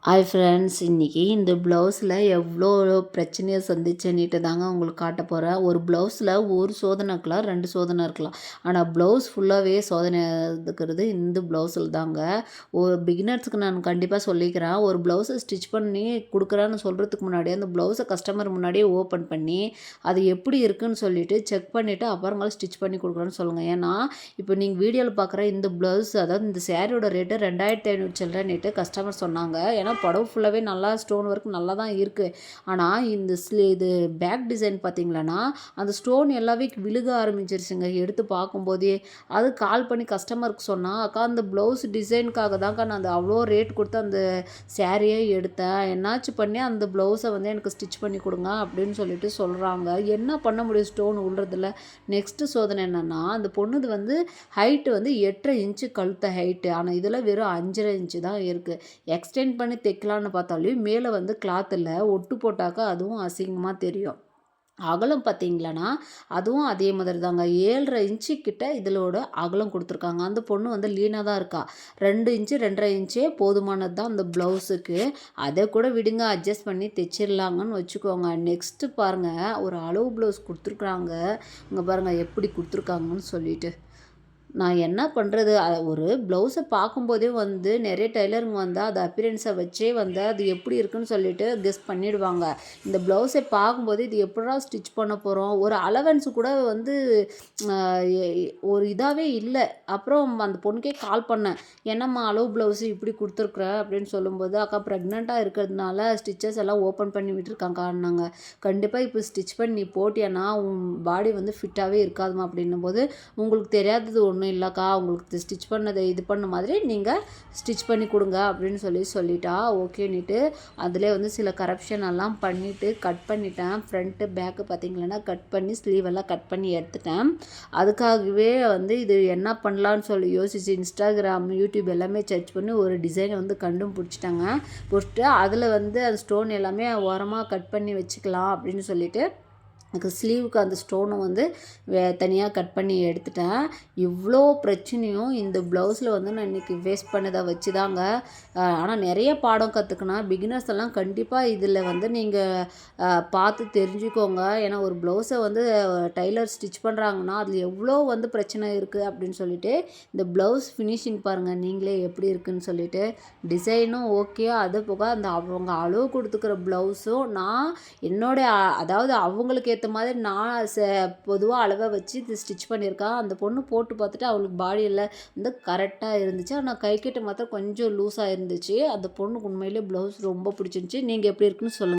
Hi friends, இன்றைக்கி இந்த ப்ளவுஸில் எவ்வளோ பிரச்சனையை சந்திச்சேன்னிட்டு தாங்க உங்களுக்கு காட்ட போகிறேன். ஒரு ப்ளவுஸில் ஒரு சோதனை இருக்கலாம், 2 சோதனை இருக்கலாம். ஆனால் ப்ளவுஸ் ஃபுல்லாகவே சோதனை இருக்கிறது இந்த ப்ளவுஸில் தாங்க. ஒரு பிகினர்ஸுக்கு நான் கண்டிப்பாக சொல்லிக்கிறேன். ஒரு ப்ளவுஸை ஸ்டிச் பண்ணி கொடுக்குறேன்னு சொல்கிறதுக்கு முன்னாடியே அந்த ப்ளவுஸை கஸ்டமர் முன்னாடியே ஓப்பன் பண்ணி அது எப்படி இருக்குதுன்னு சொல்லிவிட்டு செக் பண்ணிவிட்டு அப்புறங்களும் ஸ்டிச் பண்ணி கொடுக்குறேன்னு சொல்லுங்கள். ஏன்னா இப்போ நீங்கள் வீடியோவில் பார்க்குற இந்த ப்ளவுஸ், அதாவது இந்த சேரீயோட ரேட்டு 2500 சில்லறன்னுட்டு கஸ்டமர் சொன்னாங்க. ஏன்னா புடவை ஃபுல்லாகவே நல்லா ஸ்டோன் ஒர்க் நல்லா தான் இருக்குது. ஆனால் இந்த இது பேக் டிசைன் பார்த்திங்களான்னா அந்த ஸ்டோன் எல்லாமே விழுக ஆரம்பிச்சிருச்சுங்க. எடுத்து பார்க்கும்போதே அது கால் பண்ணி கஸ்டமருக்கு சொன்னால், அக்கா அந்த ப்ளவுஸ் டிசைனுக்காக தான்க்கா நான் அந்த அவ்வளோ ரேட் கொடுத்து அந்த சேரீயே எடுத்தேன், என்னாச்சும் பண்ணி அந்த ப்ளவுஸை வந்து எனக்கு ஸ்டிச் பண்ணி கொடுங்க அப்படின்னு சொல்லிட்டு சொல்கிறாங்க. என்ன பண்ண முடியும், ஸ்டோன் விழுறதில்ல. நெக்ஸ்ட்டு சோதனை என்னென்னா, அந்த பொண்ணுது வந்து ஹைட்டு வந்து 8.5 இன்ச்சு கழுத்த ஹைட்டு. ஆனால் இதில் வெறும் 5.5 இன்ச்சு தான் இருக்குது. எக்ஸ்டெண்ட் பண்ணி தைக்கலான்னு பார்த்தாலும் மேலே வந்து கிளாத்தில் ஒட்டு போட்டாக்கா அதுவும் அசிங்கமாக தெரியும். அகலம் பார்த்திங்களன்னா அதுவும் அதே மாதிரி தாங்க. 7.5 இன்ச்சு கிட்ட இதிலோட அகலம் கொடுத்துருக்காங்க. அந்த பொண்ணு வந்து லீனாக தான் இருக்கா. 2 இன்ச்சு 2.5 இன்ச்சே போதுமானது தான் அந்த ப்ளவுஸுக்கு. அதை கூட விடுங்க, அட்ஜஸ்ட் பண்ணி தைச்சிடலாங்கன்னு வச்சுக்கோங்க. நெக்ஸ்ட்டு பாருங்கள், ஒரு அளவு ப்ளவுஸ் கொடுத்துருக்குறாங்க. இங்கே பாருங்கள் எப்படி கொடுத்துருக்காங்கன்னு சொல்லிட்டு. நான் என்ன பண்ணுறது, ஒரு ப்ளவுஸை பார்க்கும்போதே வந்து நிறைய டெய்லருங்க வந்து அது அப்பியரன்ஸை வச்சே வந்து அது எப்படி இருக்குன்னு சொல்லிட்டு கெஸ் பண்ணிடுவாங்க. இந்த ப்ளவுஸை பார்க்கும்போது இது எப்படா ஸ்டிச் பண்ண போகிறோம், ஒரு அலவன்ஸு கூட வந்து ஒரு இதாகவே இல்லை. அப்புறம் அந்த பொண்ணுக்கே கால் பண்ணேன், என்னம்மா அளவு ப்ளவுஸு இப்படி கொடுத்துருக்குற அப்படின்னு சொல்லும்போது, அக்கா ப்ரெக்னெண்ட்டாக இருக்கிறதுனால ஸ்டிச்சஸ் எல்லாம் ஓப்பன் பண்ணி விட்டுருக்காங்கான்னாங்க. கண்டிப்பாக இப்போ ஸ்டிச் பண்ணி போட்டியானா உன் பாடி வந்து ஃபிட்டாகவே இருக்காதுமா அப்படின்னும் போது, உங்களுக்கு தெரியாதது ஒன்றும் இல்லைக்கா, உங்களுக்கு ஸ்டிச் பண்ணதை இது பண்ண மாதிரி நீங்கள் ஸ்டிச் பண்ணி கொடுங்க அப்படின்னு சொல்லிட்டா. ஓகேன்னுட்டு அதிலே வந்து சில கரப்ஷன் எல்லாம் பண்ணிவிட்டு கட் பண்ணிட்டேன். ஃப்ரண்ட்டு பேக்கு பார்த்திங்களன்னா கட் பண்ணி ஸ்லீவெல்லாம் கட் பண்ணி எடுத்துட்டேன். அதுக்காகவே வந்து இது என்ன பண்ணலான்னு சொல்லி யோசிச்சு இன்ஸ்டாகிராம், யூடியூப் எல்லாமே சர்ச் பண்ணி ஒரு டிசைனை வந்து பிடிச்சிட்டாங்க. பிடிச்சிட்டு அதில் வந்து அந்த ஸ்டோன் எல்லாமே ஓரமாக கட் பண்ணி வச்சுக்கலாம் அப்படின்னு சொல்லிட்டு எனக்கு ஸ்லீவுக்கு அந்த ஸ்டோனை வந்து தனியாக கட் பண்ணி எடுத்துட்டேன். இவ்வளோ பிரச்சனையும் இந்த ப்ளவுஸில் வந்து நான் இன்றைக்கி ஃபேஸ் பண்ணதை வச்சு தாங்க. ஆனால் நிறைய பாடம் கற்றுக்கினேன். பிகினர்ஸ் எல்லாம் கண்டிப்பாக இதில் வந்து நீங்கள் பார்த்து தெரிஞ்சுக்கோங்க. ஏன்னா ஒரு ப்ளவுஸை வந்து டைலர் ஸ்டிச் பண்ணுறாங்கன்னா அதில் எவ்வளோ வந்து பிரச்சனை இருக்குது அப்படின்னு சொல்லிட்டு. இந்த ப்ளவுஸ் ஃபினிஷிங் பாருங்கள் நீங்களே எப்படி இருக்குதுன்னு சொல்லிட்டு. டிசைனும் ஓகே, அது போக அந்த அவங்க அளவு கொடுத்துக்கிற ப்ளவுஸும் நான் என்னோடய அதாவது அவங்களுக்கு ஏற்ற மாதிரி நான் பொதுவாக அளவை வச்சு இது ஸ்டிச் பண்ணியிருக்கேன். அந்த பொண்ணு போட்டு பார்த்துட்டு அவளுக்கு பாடியில் வந்து கரெக்டாக இருந்துச்சு. ஆனால் கைக்கிட்ட மாத்திரம் கொஞ்சம் லூஸாக இருந்துச்சு. அந்த பொண்ணுக்கு உண்மையிலே ப்ளவுஸ் ரொம்ப பிடிச்சிருந்துச்சி. நீங்கள் எப்படி இருக்குன்னு சொல்லுங்கள்.